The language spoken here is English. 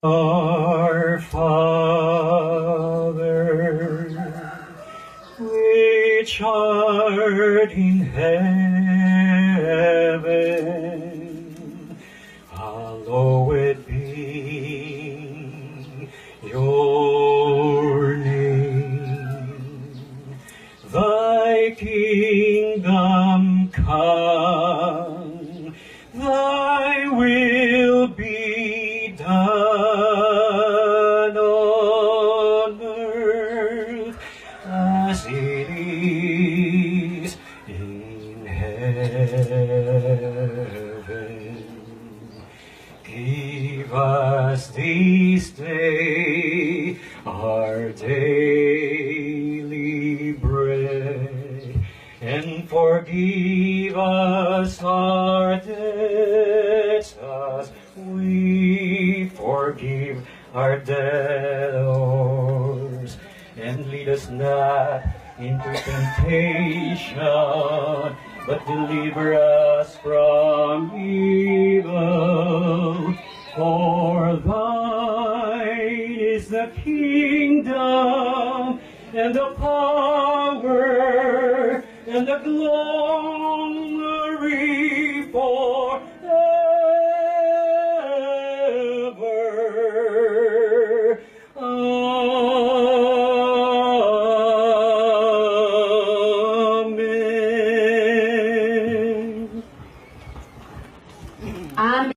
Our Father, which art in heaven, hallowed be your name. Thy kingdom come, thy will be done on earth as it is in heaven. Give us this day our daily bread, and forgive us our debts as we forgive our debtors. And lead us not into temptation, but deliver us from evil. For thine is the kingdom, and the power, and the glory,